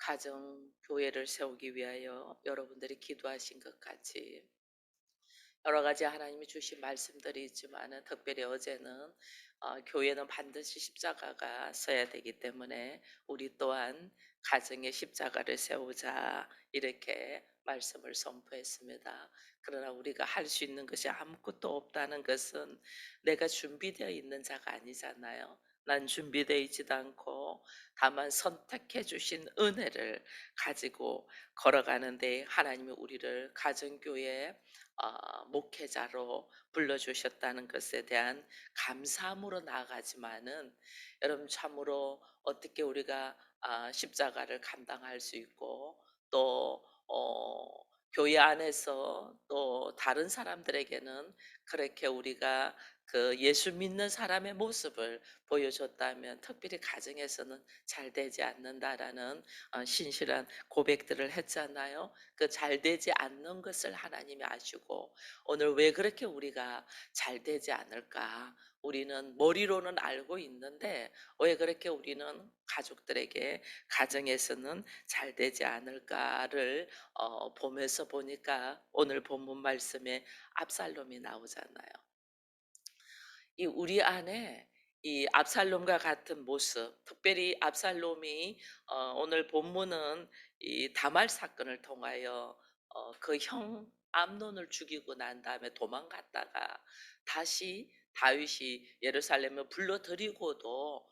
가정 교회를 세우기 위하여 여러분들이 기도하신 것 같이 여러 가지 하나님이 주신 말씀들이 있지만은 특별히 어제는 교회는 반드시 십자가가 서야 되기 때문에 우리 또한 가정에 십자가를 세우자 이렇게 말씀을 선포했습니다. 그러나 우리가 할 수 있는 것이 아무것도 없다는 것은 내가 준비되어 있는 자가 아니잖아요. 난 준비되어 있지도 않고 다만 선택해 주신 은혜를 가지고 걸어가는데 하나님이 우리를 가정교회 목회자로 불러주셨다는 것에 대한 감사함으로 나아가지만은 여러분 참으로 어떻게 우리가 십자가를 감당할 수 있고 또 교회 안에서 또 다른 사람들에게는 그렇게 우리가 그 예수 믿는 사람의 모습을 보여줬다면 특별히 가정에서는 잘 되지 않는다라는 신실한 고백들을 했잖아요. 그 잘 되지 않는 것을 하나님이 아시고 오늘 왜 그렇게 우리가 잘 되지 않을까? 우리는 머리로는 알고 있는데 왜 그렇게 우리는 가족들에게 가정에서는 잘 되지 않을까를 보면서 보니까 오늘 본문 말씀에 압살롬이 나오잖아요. 이 우리 안에 이 압살롬과 같은 모습, 특별히 압살롬이 오늘 본문은 이 다말 사건을 통하여 그 형 암논을 죽이고 난 다음에 도망갔다가 다시 다윗이 예루살렘을 불러들이고도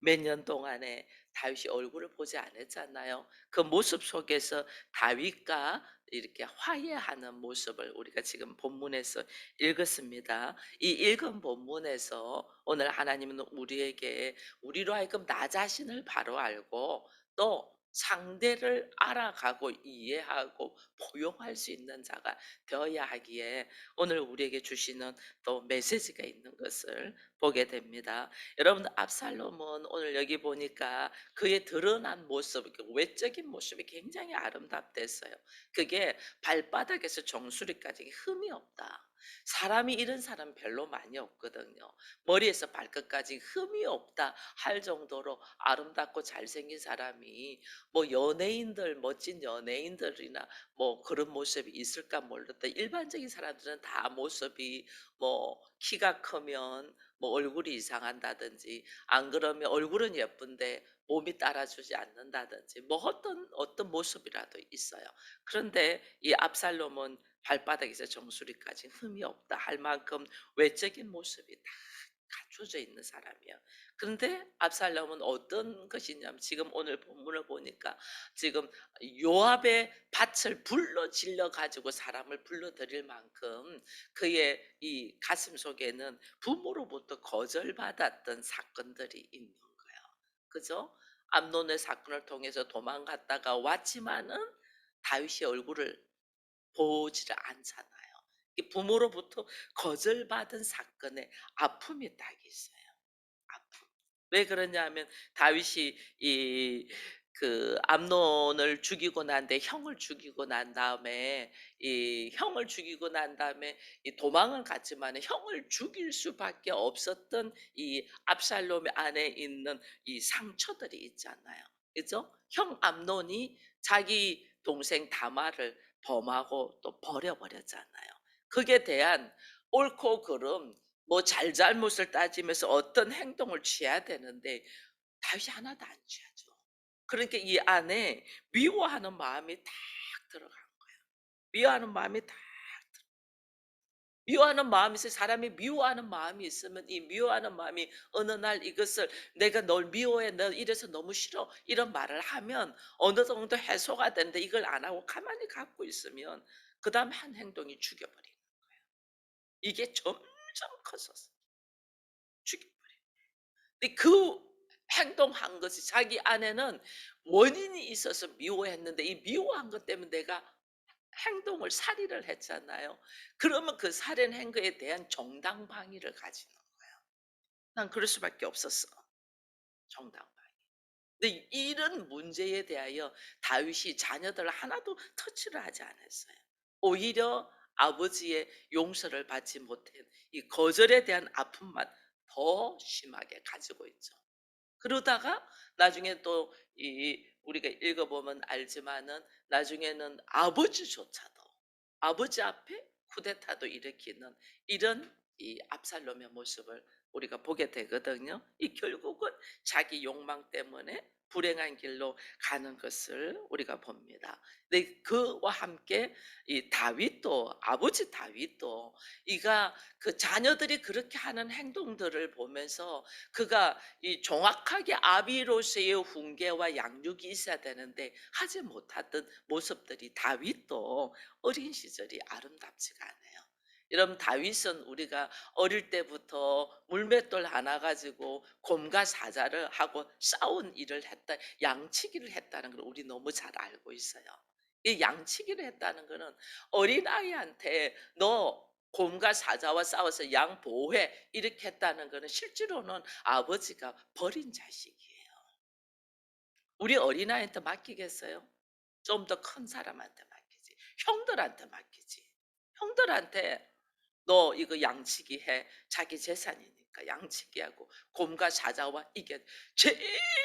몇 년 동안에 다윗이 얼굴을 보지 않았잖아요. 그 모습 속에서 다윗과 이렇게 화해하는 모습을 우리가 지금 본문에서 읽었습니다. 이 읽은 본문에서 오늘 하나님은 우리에게 우리로 하여금 나 자신을 바로 알고 또 상대를 알아가고 이해하고 포용할 수 있는 자가 되어야 하기에 오늘 우리에게 주시는 또 메시지가 있는 것을 보게 됩니다. 여러분 압살롬은 오늘 여기 보니까 그의 드러난 모습, 그 외적인 모습이 굉장히 아름답댔어요. 그게 발바닥에서 정수리까지 흠이 없다. 사람이 이런 사람 별로 많이 없거든요. 머리에서 발끝까지 흠이 없다 할 정도로 아름답고 잘생긴 사람이 뭐 연예인들, 멋진 연예인들이나 뭐 그런 모습이 있을까 몰랐다. 일반적인 사람들은 다 모습이 뭐 키가 크면 뭐 얼굴이 이상한다든지 안 그러면 얼굴은 예쁜데 몸이 따라주지 않는다든지 뭐 어떤 모습이라도 있어요. 그런데 이 압살롬은 발바닥에서 정수리까지 흠이 없다 할 만큼 외적인 모습이 다 갖춰져 있는 사람이야. 그런데 압살롬은 어떤 것이냐면 지금 오늘 본문을 보니까 지금 요압의 밭을 불러 질러 가지고 사람을 불러들일 만큼 그의 이 가슴 속에는 부모로부터 거절받았던 사건들이 있는 거예요. 그죠? 암논의 사건을 통해서 도망갔다가 왔지만은 다윗의 얼굴을 보지를 않잖아요. 이 부모로부터 거절받은 사건의 아픔이 딱 있어요. 아픔. 왜 그러냐면 다윗이 이 그 암논을 죽이고 난 뒤에 형을 죽이고 난 다음에 이 형을 죽이고 난 다음에 이 도망을 갔지만 형을 죽일 수밖에 없었던 이 압살롬의 안에 있는 이 상처들이 있잖아요. 그죠? 형 암논이 자기 동생 다말을 범하고 또 버려버렸잖아요. 그에 대한 옳고 그름 뭐 잘잘못을 따지면서 어떤 행동을 취해야 되는데 다윗이 하나도 안 취하죠. 그러니까 이 안에 미워하는 마음이 딱 들어간 거예요. 미워하는 마음이 딱 미워하는 마음이 있어요. 사람이 미워하는 마음이 있으면 이 미워하는 마음이 어느 날 이것을 내가 널 미워해, 너 이래서 너무 싫어 이런 말을 하면 어느 정도 해소가 되는데 이걸 안 하고 가만히 갖고 있으면 그 다음 한 행동이 죽여버리는 거예요. 이게 점점 커졌어. 죽여버려. 근데 그 행동한 것이 자기 안에는 원인이 있어서 미워했는데 이 미워한 것 때문에 내가 행동을 살인을 했잖아요. 그러면 그 살인한 거에 대한 정당방위를 가지는 거예요. 난 그럴 수밖에 없었어. 정당방위. 근데 이런 문제에 대하여 다윗이 자녀들을 하나도 터치를 하지 않았어요. 오히려 아버지의 용서를 받지 못한 이 거절에 대한 아픔만 더 심하게 가지고 있죠. 그러다가 나중에 또 이 우리가 읽어보면 알지만은 나중에는 아버지조차도 아버지 앞에 쿠데타도 일으키는 이런 이 압살롬의 모습을 우리가 보게 되거든요. 이 결국은 자기 욕망 때문에 불행한 길로 가는 것을 우리가 봅니다. 근데 그와 함께 이 다윗도 아버지 다윗도 이가 그 자녀들이 그렇게 하는 행동들을 보면서 그가 이 정확하게 아비로서의 훈계와 양육이 있어야 되는데 하지 못했던 모습들이 다윗도 어린 시절이 아름답지가 않아요. 여러분 다윗은 우리가 어릴 때부터 물맷돌 하나 가지고 곰과 사자를 하고 싸운 일을 했다, 양치기를 했다는 걸 우리 너무 잘 알고 있어요. 이 양치기를 했다는 거는 어린아이한테 너 곰과 사자와 싸워서 양 보호해 이렇게 했다는 거는 실제로는 아버지가 버린 자식이에요. 우리 어린아이한테 맡기겠어요? 좀 더 큰 사람한테 맡기지. 형들한테 맡기지. 형들한테 너 이거 양치기 해. 자기 재산이니까 양치기하고 곰과 사자와 이게 제일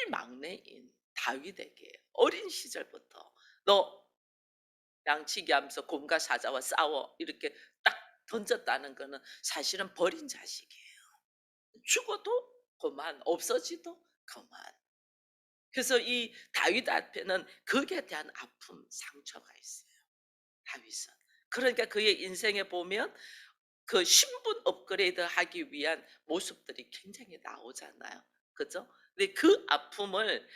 막내인 다윗에게 어린 시절부터 너 양치기 하면서 곰과 사자와 싸워 이렇게 딱 던졌다는 거는 사실은 버린 자식이에요. 죽어도 그만, 없어지도 그만. 그래서 이 다윗 앞에는 거기에 대한 아픔, 상처가 있어요. 다윗은. 그러니까 그의 인생에 보면 그 신분 업그레이드 하기 위한 모습들이 굉장히 나오잖아요. 그죠? 근데 그 아픔을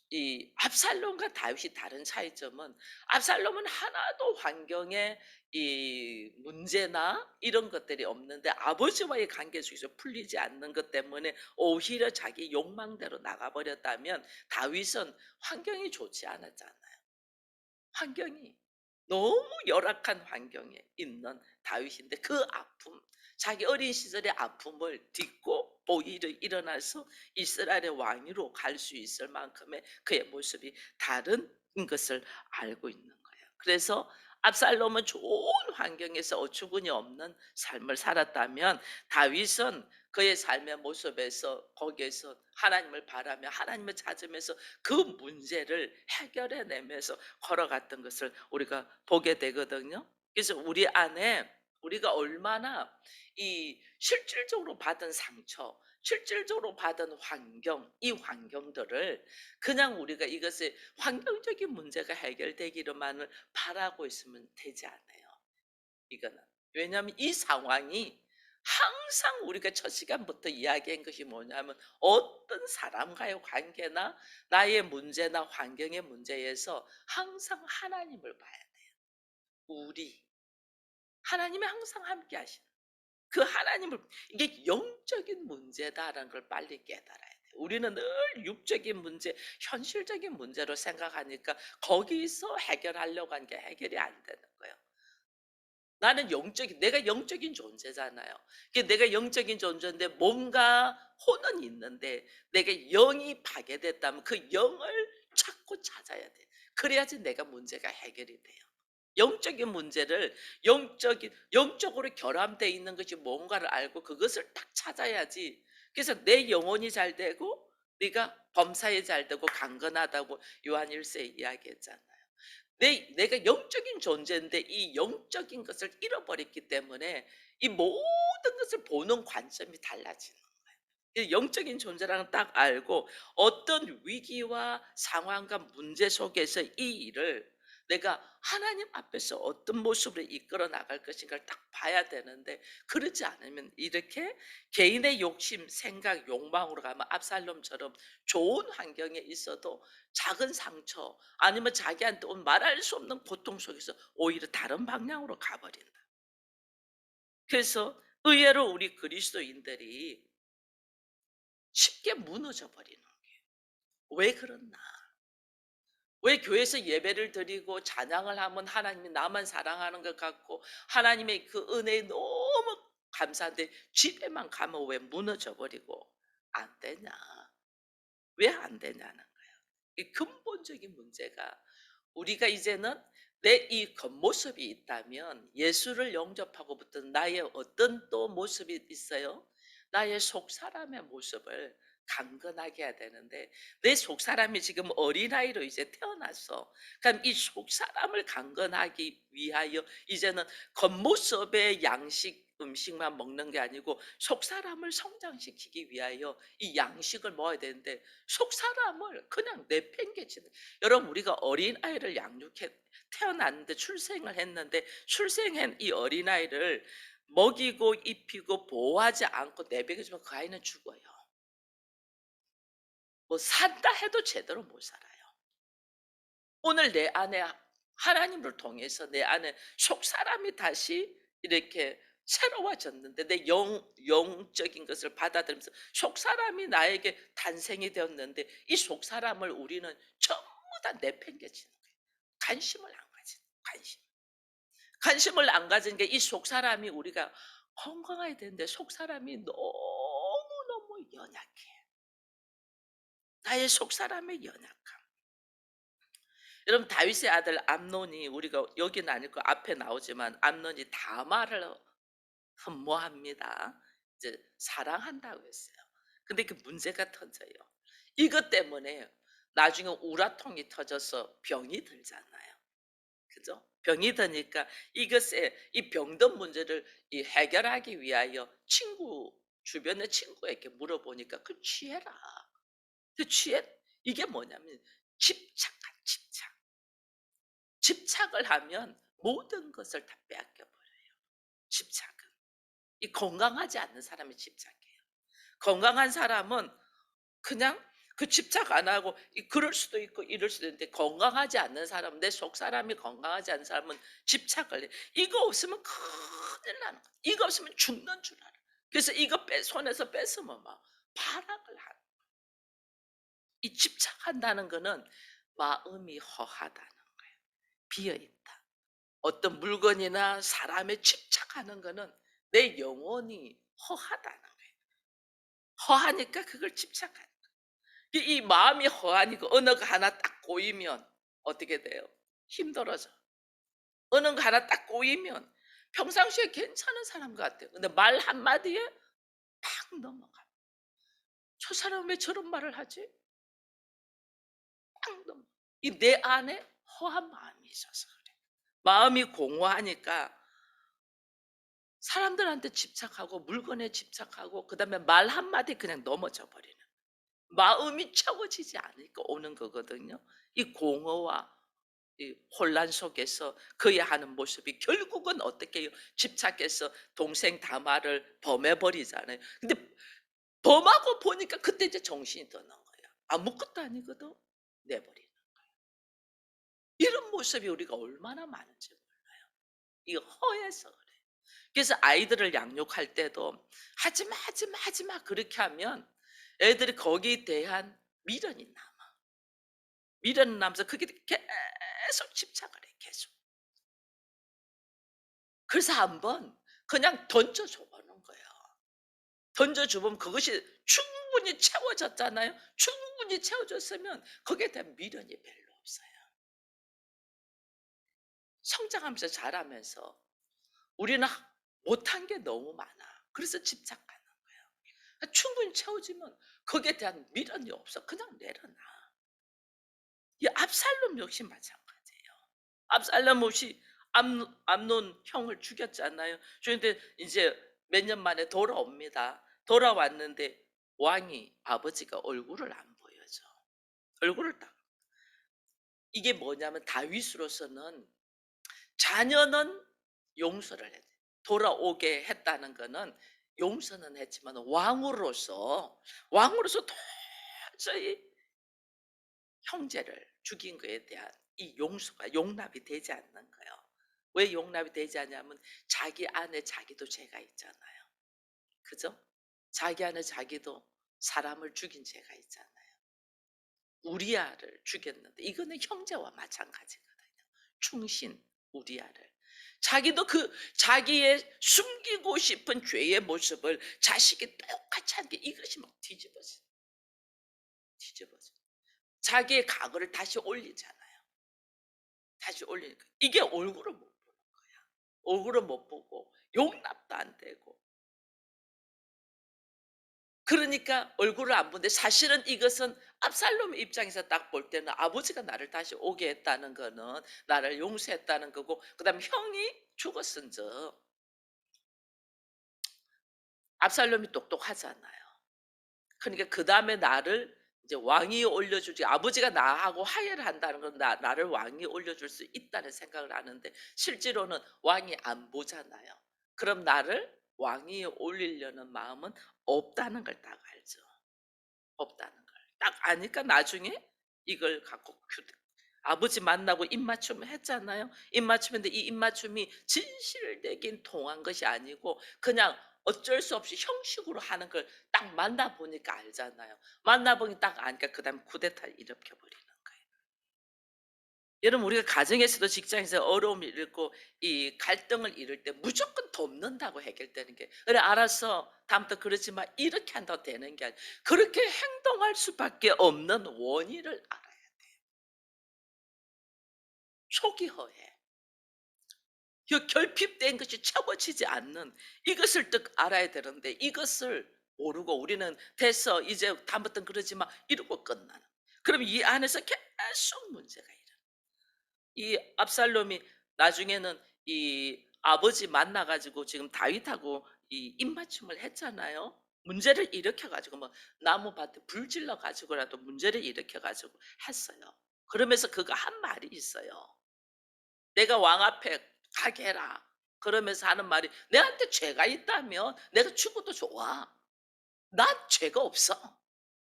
이 압살롬과 다윗이 다른 차이점은 압살롬은 하나도 환경에 이 문제나 이런 것들이 없는데 아버지와의 관계 속에서 풀리지 않는 것 때문에 오히려 자기 욕망대로 나가버렸다면 다윗은 환경이 좋지 않았잖아요. 환경이 너무 열악한 환경에 있는 다윗인데 그 아픔, 자기 어린 시절의 아픔을 딛고 오히려 일어나서 이스라엘의 왕위로 갈 수 있을 만큼의 그의 모습이 다른 것을 알고 있는 거예요. 그래서 압살롬은 좋은 환경에서 어처구니 없는 삶을 살았다면 다윗은 그의 삶의 모습에서 거기에서 하나님을 바라며 하나님을 찾으면서 그 문제를 해결해 내면서 걸어갔던 것을 우리가 보게 되거든요. 그래서 우리 안에 우리가 얼마나 이 실질적으로 받은 상처, 실질적으로 받은 환경, 이 환경들을 그냥 우리가 이것을 환경적인 문제가 해결되기로만을 바라고 있으면 되지 않아요. 이거는. 왜냐하면 이 상황이 항상 우리가 첫 시간부터 이야기한 것이 뭐냐면 어떤 사람과의 관계나 나의 문제나 환경의 문제에서 항상 하나님을 봐야 돼요. 우리. 하나님이 항상 함께 하시는. 그 하나님을 이게 영적인 문제다라는 걸 빨리 깨달아야 돼요. 우리는 늘 육적인 문제, 현실적인 문제로 생각하니까 거기서 해결하려고 하는 게 해결이 안 되는 거예요. 나는 영적인 내가 영적인 존재잖아요. 내가 영적인 존재인데 뭔가 혼은 있는데 내가 영이 파괴됐다면 그 영을 찾고 찾아야 돼. 그래야지 내가 문제가 해결이 돼요. 영적인 문제를 영적으로 결함되어 있는 것이 뭔가를 알고 그것을 딱 찾아야지. 그래서 내 영혼이 잘 되고 네가 범사에 잘 되고 강건하다고 요한 1세에 이야기했잖아요. 내가 영적인 존재인데 이 영적인 것을 잃어버렸기 때문에 이 모든 것을 보는 관점이 달라지는 이 영적인 존재라는 딱 알고 어떤 위기와 상황과 문제 속에서 이 일을 내가 하나님 앞에서 어떤 모습으로 이끌어 나갈 것인가를 딱 봐야 되는데 그러지 않으면 이렇게 개인의 욕심, 생각, 욕망으로 가면 압살롬처럼 좋은 환경에 있어도 작은 상처 아니면 자기한테 온 말할 수 없는 고통 속에서 오히려 다른 방향으로 가버린다. 그래서 의외로 우리 그리스도인들이 쉽게 무너져 버리는 거예요. 왜 그렇나? 왜 교회에서 예배를 드리고 찬양을 하면 하나님이 나만 사랑하는 것 같고 하나님의 그 은혜에 너무 감사한데 집에만 가면 왜 무너져 버리고 안 되냐? 왜 안 되냐는 거예요. 이 근본적인 문제가 우리가 이제는 내 이 겉모습이 있다면 예수를 영접하고부터 나의 어떤 또 모습이 있어요? 나의 속 사람의 모습을 강건하게 해야 되는데 내 속사람이 지금 어린아이로 이제 태어났어. 그럼 이 속사람을 강건하기 위하여 이제는 겉모습의 양식 음식만 먹는 게 아니고 속사람을 성장시키기 위하여 이 양식을 먹어야 되는데 속사람을 그냥 내팽개치는, 여러분 우리가 어린아이를 양육해 태어났는데 출생을 했는데 출생한 이 어린아이를 먹이고 입히고 보호하지 않고 내버려두면 그 아이는 죽어요. 뭐 산다 해도 제대로 못 살아요. 오늘 내 안에 하나님을 통해서 내 안에 속사람이 다시 이렇게 새로워졌는데 내 영적인 것을 받아들이면서 속사람이 나에게 탄생이 되었는데 이 속사람을 우리는 전부 다 내팽개치는 거예요. 관심을 안 가지는, 관심을 안 가진 게 이 속사람이 우리가 건강해야 되는데 속사람이 너무너무 연약해. 나의 속사람의 연약함. 여러분 다윗의 아들 암논이, 우리가 여기는 아니고 앞에 나오지만 암논이 다말을 흠모합니다. 이제 사랑한다고 했어요. 근데 그 문제가 터져요. 이것 때문에 나중에 우라통이 터져서 병이 들잖아요. 그죠? 병이 드니까 이것에 이 병든 문제를 이 해결하기 위하여 주변의 친구에게 물어보니까 그 취해라. 그 취해. 이게 뭐냐면 집착한 집착. 집착을 하면 모든 것을 다 빼앗겨 버려요. 집착은. 이 건강하지 않는 사람이 집착해요. 건강한 사람은 그냥 그 집착 안 하고 그럴 수도 있고 이럴 수도 있는데, 건강하지 않는 사람, 내 속 사람이 건강하지 않은 사람은 집착을 해. 이거 없으면 큰일 나는 거야. 이거 없으면 죽는 줄 알아. 그래서 이거 손에서 뺏으면 막 발악을 하는. 이 집착한다는 거는 마음이 허하다는 거예요. 비어 있다. 어떤 물건이나 사람에 집착하는 거는 내 영혼이 허하다는 거예요. 허하니까 그걸 집착하는 거예요. 이 마음이 허하니까 어느 거 하나 딱 꼬이면 어떻게 돼요? 힘들어져. 어느 거 하나 딱 꼬이면 평상시에 괜찮은 사람 같아요. 근데 말 한마디에 팍 넘어가. 저 사람은 왜 저런 말을 하지? 팍 넘어. 이 내 안에 허한 마음이 있어서 그래. 마음이 공허하니까 사람들한테 집착하고 물건에 집착하고 그다음에 말 한마디 그냥 넘어져 버리는, 마음이 채워지지 않으니까 오는 거거든요. 이 공허와 이 혼란 속에서 그의 하는 모습이 결국은 어떻게 해요? 집착해서 동생 다말을 범해버리잖아요. 근데 범하고 보니까 그때 이제 정신이 드는 거예요. 아무것도 아니거든. 내버리는. 이런 모습이 우리가 얼마나 많은지 몰라요. 이 허해서 그래. 그래서 아이들을 양육할 때도 하지마 하지마 하지마 그렇게 하면 애들이 거기에 대한 미련이 남아. 미련이 남아서 그게 계속 집착을 해. 계속. 그래서 한번 그냥 던져줘 보는 거예요. 던져줘 보면 그것이 충분히 채워졌잖아요. 충분히 채워졌으면 거기에 대한 미련이 별로 없어요. 성장하면서 자라면서 우리는 못한 게 너무 많아. 그래서 집착하는 거예요. 그러니까 충분히 채워지면 거기에 대한 미련이 없어. 그냥 내려놔. 이 압살롬 역시 마찬가지예요. 압살롬 없이 암논 형을 죽였잖아요. 그런데 이제 몇 년 만에 돌아옵니다. 돌아왔는데 왕이, 아버지가 얼굴을 안 보여줘. 얼굴을 딱. 이게 뭐냐면 다윗으로서는 자녀는 용서를 해. 돌아오게 했다는 거는 용서는 했지만 왕으로서 도저히 형제를 죽인 거에 대한 이 용서가 용납이 되지 않는 거예요. 왜 용납이 되지 않냐면 자기 안에 자기도 죄가 있잖아요. 그죠? 자기 안에 자기도 사람을 죽인 죄가 있잖아요. 우리아를 죽였는데 이거는 형제와 마찬가지거든요. 충신 우리아를. 자기도 그 자기의 숨기고 싶은 죄의 모습을 자식이 똑같이 하는 게 이것이 막 뒤집어져. 자기의 과거를 다시 올리잖아요. 다시 올리니까 이게 얼굴을 못 보는 거야. 얼굴을 못 보고 용납도 안 되고 그러니까 얼굴을 안 보는데 사실은 이것은 압살롬의 입장에서 딱 볼 때는 아버지가 나를 다시 오게 했다는 거는 나를 용서했다는 거고, 그다음에 형이 죽었은즉 압살롬이 똑똑하잖아요. 그러니까 그다음에 나를 이제 왕위에 올려주지, 아버지가 나하고 화해를 한다는 건 나를 왕위에 올려줄 수 있다는 생각을 하는데 실제로는 왕이 안 보잖아요. 그럼 나를 왕위에 올리려는 마음은 없다는 걸 딱 알죠. 없다는 걸. 딱 아니까 나중에 이걸 갖고 아버지 만나고 입맞춤을 했잖아요. 입맞춤인데 이 입맞춤이 진실을 내긴 통한 것이 아니고 그냥 어쩔 수 없이 형식으로 하는 걸 딱 만나 보니까 알잖아요. 만나 보니 딱 아니까 그다음에 쿠데타를 일으켜 버리는 거예요. 여러분, 우리가 가정에서도 직장에서 어려움을 잃고 이 갈등을 잃을 때 무조건 돕는다고 해결되는 게, 그래 알았어 다음부터 그러지 마 이렇게 한다고 되는 게 아니라 그렇게 행동할 수밖에 없는 원인을 알아야 돼. 초기 허해. 결핍된 것이 채워지지 않는 이것을 딱 알아야 되는데 이것을 모르고 우리는 됐어 이제 다음부터는 그러지 마 이러고 끝나는. 그럼 이 안에서 계속 문제가 일어나. 이 압살롬이 나중에는 이 아버지 만나 가지고 지금 다윗하고 이 입맞춤을 했잖아요. 문제를 일으켜 가지고 뭐 나무밭에 불 질러 가지고라도 문제를 일으켜 가지고 했어요. 그러면서 그가 한 말이 있어요. "내가 왕 앞에 가게 해라." 그러면서 하는 말이, "내한테 죄가 있다면 내가 죽어도 좋아. 난 죄가 없어."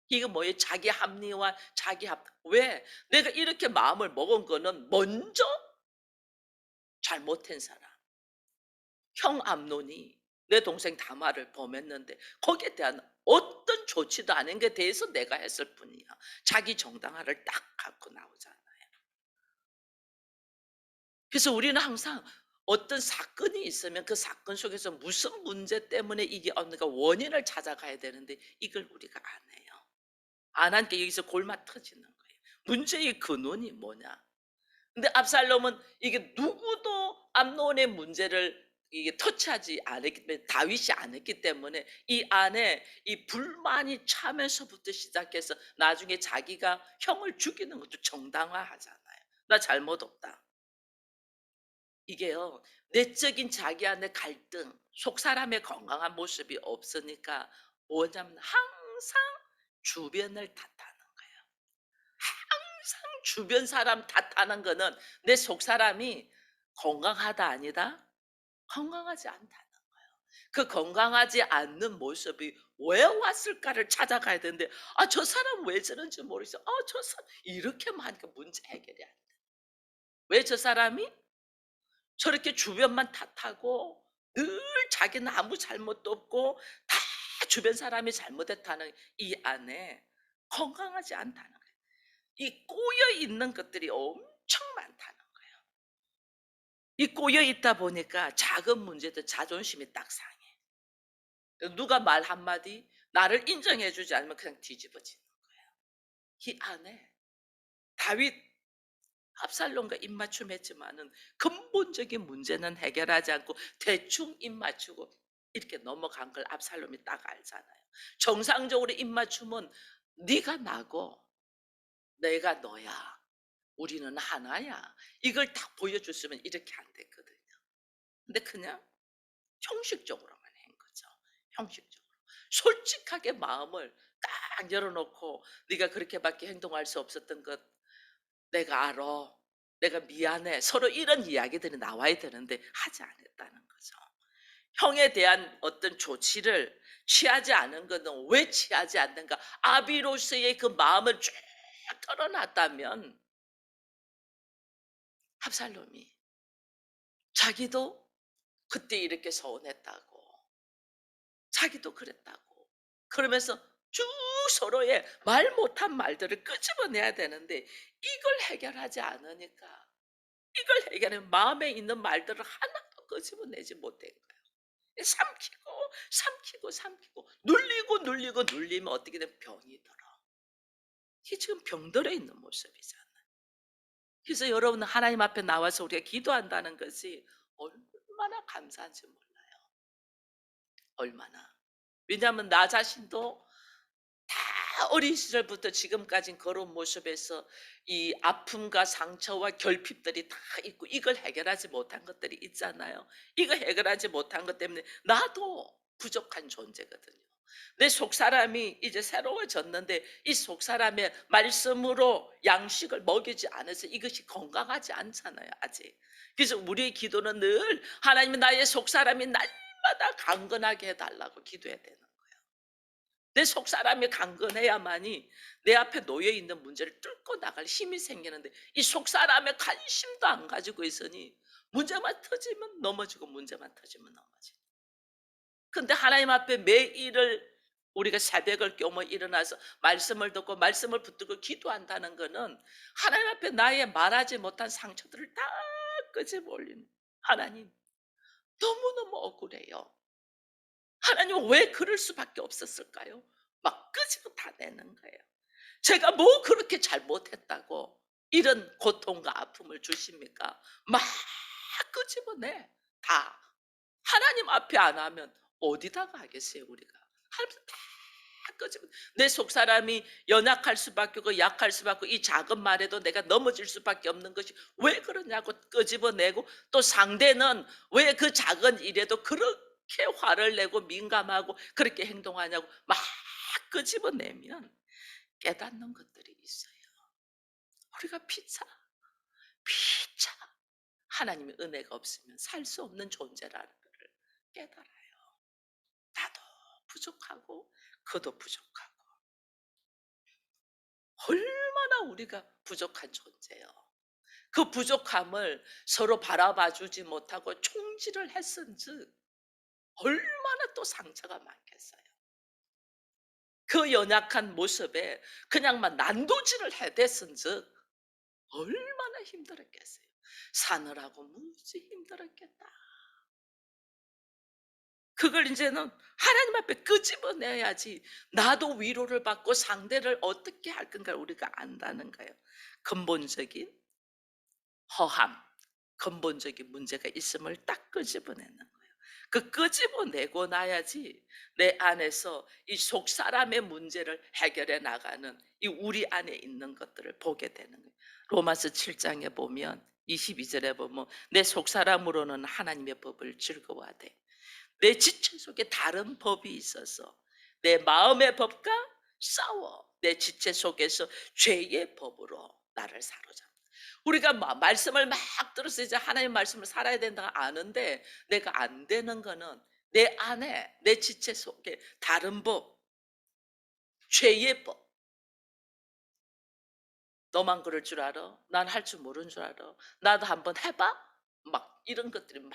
이거 뭐예요? 자기 합리화, 자기 왜? 내가 이렇게 마음을 먹은 거는 먼저 잘못한 사람. 형 암논이 내 동생 다말을 범했는데 거기에 대한 어떤 조치도 아닌 게 대해서 내가 했을 뿐이야. 자기 정당화를 딱 갖고 나오잖아요. 그래서 우리는 항상 어떤 사건이 있으면 그 사건 속에서 무슨 문제 때문에 이게 없는가 원인을 찾아가야 되는데 이걸 우리가 안 해요. 안 하니까 여기서 골마 터지는 거예요. 문제의 근원이 뭐냐? 근데 압살롬은 이게 누구도 암논의 문제를 이게 터치하지 않았기 때문에, 다윗이 안 했기 때문에 이 안에 이 불만이 차면서부터 시작해서 나중에 자기가 형을 죽이는 것도 정당화하잖아요. 나 잘못 없다. 이게요, 내적인 자기 안의 갈등, 속 사람의 건강한 모습이 없으니까 뭐냐면 항상 주변을 탓하는 거예요. 항상 주변 사람 탓하는 거는 내 속 사람이 건강하다 아니다? 건강하지 않다는 거예요. 그 건강하지 않는 모습이 왜 왔을까를 찾아가야 되는데, 아, 저 사람 왜 저런지 모르겠어. 아, 저 사람 이렇게만 하니까 문제 해결이 안 돼. 왜 저 사람이 저렇게 주변만 탓하고 늘 자기는 아무 잘못도 없고 다 주변 사람이 잘못했다는 이 안에 건강하지 않다는 거예요. 이 꼬여 있는 것들이 엄청 많다는 거예요. 이 꼬여 있다 보니까 작은 문제도 자존심이 딱 상해. 누가 말 한마디 나를 인정해 주지 않으면 그냥 뒤집어지는 거예요. 이 안에 다윗 압살롬과 입맞춤했지만은 근본적인 문제는 해결하지 않고 대충 입맞추고 이렇게 넘어간 걸 압살롬이 딱 알잖아요. 정상적으로 입맞춤은 네가 나고 내가 너야. 우리는 하나야. 이걸 딱 보여줬으면 이렇게 안 됐거든요. 근데 그냥 형식적으로만 한 거죠. 형식적으로. 솔직하게 마음을 딱 열어놓고 네가 그렇게밖에 행동할 수 없었던 것 내가 알아. 내가 미안해. 서로 이런 이야기들이 나와야 되는데 하지 않았다는 거죠. 형에 대한 어떤 조치를 취하지 않은 것은 왜 취하지 않는가? 아비로서의 그 마음을 쭉 털어놨다면 합살롬이 자기도 그때 이렇게 서운했다고, 자기도 그랬다고 그러면서 쭉 서로의 말 못한 말들을 끄집어내야 되는데 이걸 해결하지 않으니까, 이걸 해결하면 마음에 있는 말들을 하나도 끄집어내지 못한 거예요. 삼키고 삼키고 삼키고 눌리고 눌리고 눌리면 어떻게 든 병이 들어. 이게 지금 병들어 있는 모습이잖아요. 그래서 여러분 하나님 앞에 나와서 우리가 기도한다는 것이 얼마나 감사한지 몰라요. 얼마나. 왜냐하면 나 자신도 다 어린 시절부터 지금까지 걸어온 모습에서 이 아픔과 상처와 결핍들이 다 있고 이걸 해결하지 못한 것들이 있잖아요. 이거 해결하지 못한 것 때문에 나도 부족한 존재거든요. 내 속사람이 이제 새로워졌는데 이 속사람의 말씀으로 양식을 먹이지 않아서 이것이 건강하지 않잖아요, 아직. 그래서 우리의 기도는 늘 하나님 나의 속사람이 날마다 강건하게 해달라고 기도해야 되는 거예요. 내 속사람이 강건해야만이 내 앞에 놓여 있는 문제를 뚫고 나갈 힘이 생기는데 이 속사람의 관심도 안 가지고 있으니 문제만 터지면 넘어지고 문제만 터지면 넘어지고. 근데 하나님 앞에 매일을 우리가 새벽을 깨며 일어나서 말씀을 듣고 말씀을 붙들고 기도한다는 거는 하나님 앞에 나의 말하지 못한 상처들을 다 끄집어 올리는, 하나님 너무너무 억울해요. 하나님 왜 그럴 수밖에 없었을까요? 막 끄집어 다 내는 거예요. 제가 뭐 그렇게 잘못했다고 이런 고통과 아픔을 주십니까? 막 끄집어내. 다. 하나님 앞에 안 하면 어디다가 하겠어요, 우리가. 하나님 다 끄집어. 내 속사람이 연약할 수밖에 없고 약할 수밖에 없고 이 작은 말에도 내가 넘어질 수밖에 없는 것이 왜 그러냐고 끄집어내고, 또 상대는 왜 그 작은 일에도 그렇게 화를 내고 민감하고 그렇게 행동하냐고 막 끄집어내면 깨닫는 것들이 있어요. 우리가 피차 하나님의 은혜가 없으면 살 수 없는 존재라는 것을 깨달아요. 나도 부족하고 그도 부족하고 얼마나 우리가 부족한 존재요. 그 부족함을 서로 바라봐 주지 못하고 총질을 했은즉 얼마나 또 상처가 많겠어요. 그 연약한 모습에 그냥만 난도질을 해댔은즉 얼마나 힘들었겠어요. 사느라고 무지 힘들었겠다. 그걸 이제는 하나님 앞에 끄집어내야지 나도 위로를 받고 상대를 어떻게 할 건가를 우리가 안다는 거예요. 근본적인 허함, 근본적인 문제가 있음을 딱 끄집어내는 거예요. 그 끄집어내고 나야지 내 안에서 이 속 사람의 문제를 해결해 나가는 이 우리 안에 있는 것들을 보게 되는 거예요. 로마서 7장에 보면 22절에 보면 내 속 사람으로는 하나님의 법을 즐거워하되 내 지체 속에 다른 법이 있어서 내 마음의 법과 싸워 내 지체 속에서 죄의 법으로 나를 사로잡아. 우리가 말씀을 막 들어서 이제 하나님의 말씀을 살아야 된다 아는데 내가 안 되는 거는 내 안에 내 지체 속에 다른 법, 죄의 법. 너만 그럴 줄 알아? 난 할 줄 모르는 줄 알아? 나도 한번 해봐? 막 이런 것들이 막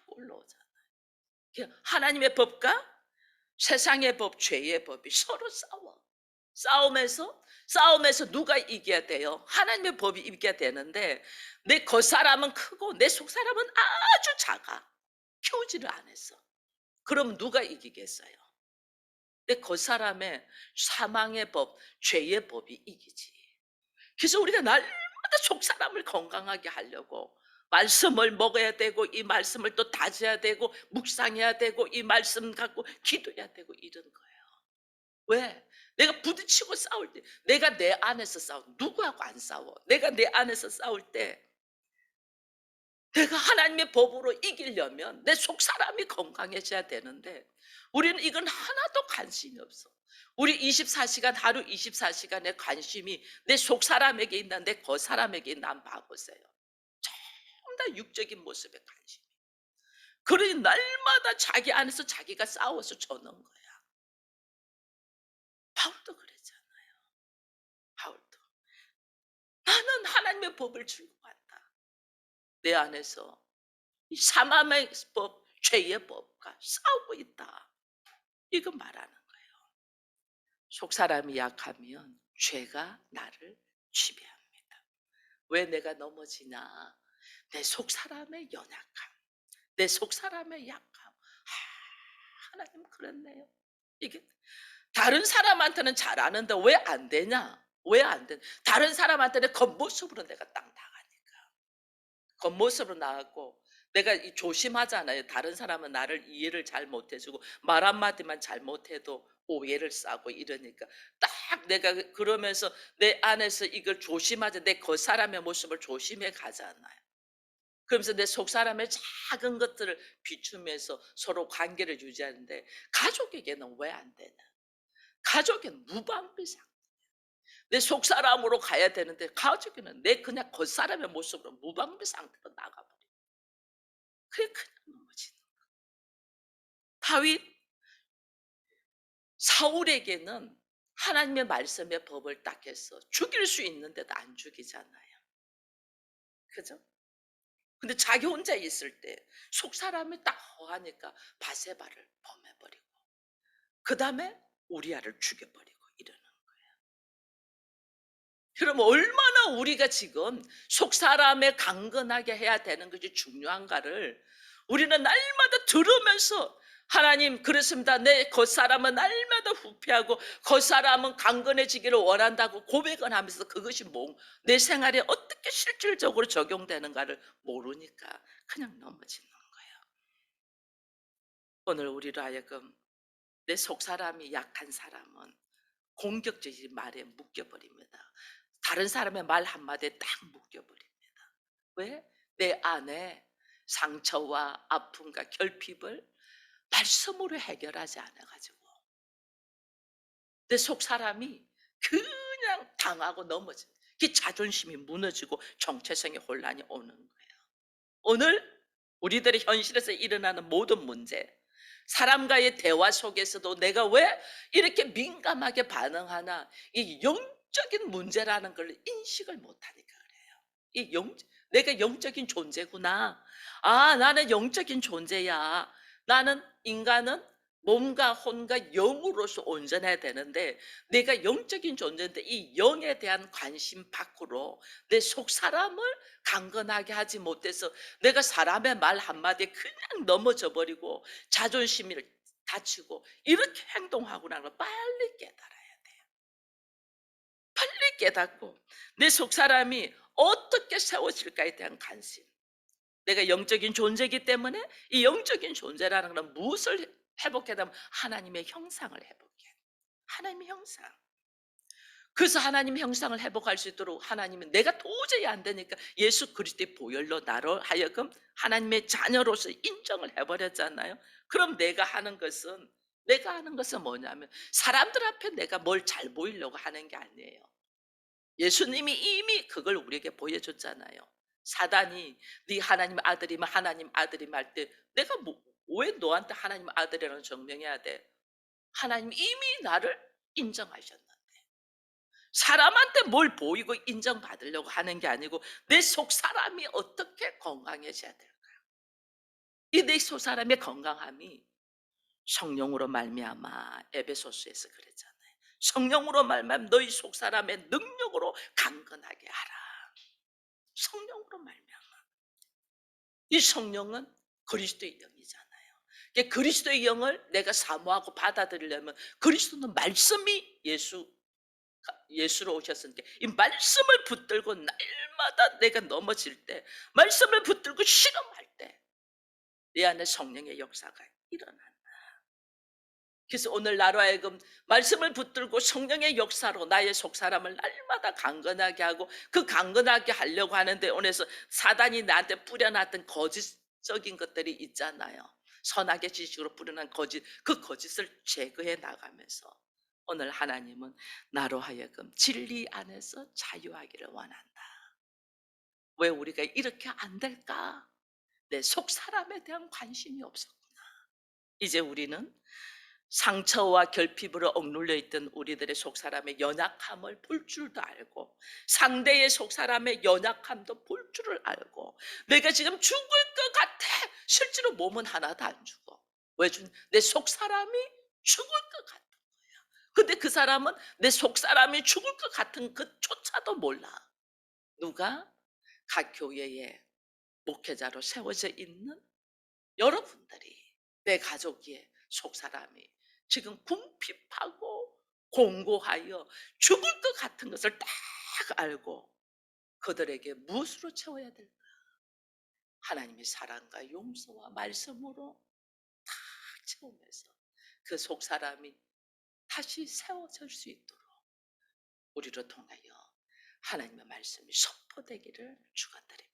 올라오잖아. 하나님의 법과 세상의 법, 죄의 법이 서로 싸워. 싸움에서 누가 이겨야 돼요? 하나님의 법이 이겨야 되는데 내 겉사람은 크고 내 속사람은 아주 작아. 키우지를 안 했어. 그럼 누가 이기겠어요? 내 겉사람의 사망의 법, 죄의 법이 이기지. 그래서 우리가 날마다 속사람을 건강하게 하려고 말씀을 먹어야 되고 이 말씀을 또 다져야 되고 묵상해야 되고 이 말씀 갖고 기도해야 되고 이런 거예요. 왜? 내가 부딪히고 싸울 때 내가 내 안에서 누구하고 안 싸워. 내가 내 안에서 싸울 때 내가 하나님의 법으로 이기려면 내 속사람이 건강해져야 되는데 우리는 이건 하나도 관심이 없어. 우리 24시간 하루 24시간의 관심이 내 속사람에게 있나 내 겉사람에게 있나 한번 봐보세요. 전부 다 육적인 모습에 관심. 그러니 날마다 자기 안에서 자기가 싸워서 져는 거야. 바울도 그랬잖아요. 바울도. 나는 하나님의 법을 즐거워한다. 내 안에서 이 사망의 법, 죄의 법과 싸우고 있다. 이거 말하는 거예요. 속 사람이 약하면 죄가 나를 지배합니다. 왜 내가 넘어지나? 내 속 사람의 연약함, 내 속 사람의 약함. 하나님 그랬네요. 이게 다른 사람한테는 잘 아는데 왜 안 되냐? 왜 안 돼? 다른 사람한테는 겉모습으로 내가 딱 나가니까. 겉모습으로 나가고 내가 조심하잖아요. 다른 사람은 나를 이해를 잘 못해 주고 말 한마디만 잘못해도 오해를 싸고 이러니까 딱 내가 그러면서 내 안에서 이걸 조심하자, 내 겉사람의 모습을 조심해 가잖아요. 그러면서 내 속사람의 작은 것들을 비추면서 서로 관계를 유지하는데, 가족에게는 왜 안 되나? 가족은 무방비상. 내 속사람으로 가야 되는데 가족에는 내 그냥 겉사람의 모습으로 무방비 상태로 나가버려. 그래 그냥 넘어지는. 다윗 사울에게는 하나님의 말씀의 법을 딱 해서 죽일 수 있는데도 안 죽이잖아요. 그죠? 근데 자기 혼자 있을 때 속사람이 딱 허하니까 바세바를 범해버리고 그다음에 우리아를 죽여버리고 이러는. 그럼 얼마나 우리가 지금 속 사람에 강건하게 해야 되는 것이 중요한가를 우리는 날마다 들으면서, 하나님 그렇습니다. 내 겉사람은 날마다 후패하고 겉사람은 강건해지기를 원한다고 고백을 하면서 그것이 내 생활에 어떻게 실질적으로 적용되는가를 모르니까 그냥 넘어지는 거예요. 오늘 우리로 하여금 내 속사람이 약한 사람은 공격적인 말에 묶여버립니다. 다른 사람의 말 한마디에 딱 묶여버립니다. 왜? 내 안에 상처와 아픔과 결핍을 말씀으로 해결하지 않아가지고 내 속 사람이 그냥 당하고 넘어져. 그 자존심이 무너지고 정체성의 혼란이 오는 거예요. 오늘 우리들의 현실에서 일어나는 모든 문제, 사람과의 대화 속에서도 내가 왜 이렇게 민감하게 반응하나, 이 영적인 문제라는 걸 인식을 못하니까 그래요. 내가 영적인 존재구나. 아, 나는 영적인 존재야. 나는 인간은 몸과 혼과 영으로서 온전해야 되는데 내가 영적인 존재인데 이 영에 대한 관심 밖으로 내 속 사람을 강건하게 하지 못해서 내가 사람의 말 한마디에 그냥 넘어져 버리고 자존심을 다치고 이렇게 행동하고 나는 걸 빨리 깨달아야 돼요. 빨리 깨닫고 내 속 사람이 어떻게 세워질까에 대한 관심. 내가 영적인 존재이기 때문에 이 영적인 존재라는 건 무엇을 회복해야 되면 하나님의 형상을 회복해. 하나님의 형상. 그래서 하나님 형상을 회복할 수 있도록 하나님은 내가 도저히 안 되니까 예수 그리스도의 보혈로 나로 하여금 하나님의 자녀로서 인정을 해버렸잖아요. 그럼 내가 하는 것은 뭐냐면 사람들 앞에 내가 뭘 잘 보이려고 하는 게 아니에요. 예수님이 이미 그걸 우리에게 보여줬잖아요. 사단이 네 하나님 아들이면 하나님 아들임 할 때 내가 왜 너한테 하나님 아들이라는 증명해야 돼? 하나님 이미 나를 인정하셨는데 사람한테 뭘 보이고 인정받으려고 하는 게 아니고 내 속 사람이 어떻게 건강해져야 될까요? 이 내 속 사람의 건강함이 성령으로 말미암아, 에베소서에서 그랬잖아요. 성령으로 말미암아 너희 속 사람의 능력으로 강건하게 하라. 성령으로 말미암아. 이 성령은 그리스도의 영이잖아요. 그리스도의 영을 내가 사모하고 받아들이려면 그리스도는 말씀이 예수로 오셨으니까 이 말씀을 붙들고 날마다 내가 넘어질 때, 말씀을 붙들고 실험할 때 내 안에 성령의 역사가 일어난다. 그래서 오늘 나로 하여금 말씀을 붙들고 성령의 역사로 나의 속사람을 날마다 강건하게 하고 그 강건하게 하려고 하는데 오늘서 사단이 나한테 뿌려놨던 거짓적인 것들이 있잖아요. 선악의 지식으로 뿌려놓은 거짓, 그 거짓을 제거해 나가면서 오늘 하나님은 나로 하여금 진리 안에서 자유하기를 원한다. 왜 우리가 이렇게 안 될까? 내 속사람에 대한 관심이 없었구나. 이제 우리는 상처와 결핍으로 억눌려 있던 우리들의 속사람의 연약함을 볼 줄도 알고 상대의 속사람의 연약함도 볼 줄을 알고 내가 지금 죽을 것 같아. 실제로 몸은 하나도 안 죽어. 내 속사람이 죽을 것 같아. 근데 그 사람은 내 속사람이 죽을 것 같은 그조차도 몰라. 누가? 각 교회에 목회자로 세워져 있는 여러분들이, 내 가족의 속사람이 지금 궁핍하고 공고하여 죽을 것 같은 것을 딱 알고 그들에게 무엇으로 채워야 될까? 하나님의 사랑과 용서와 말씀으로 탁 채우면서 그 속 사람이 다시 세워질 수 있도록 우리를 통하여 하나님의 말씀이 선포되기를 축원드립니다.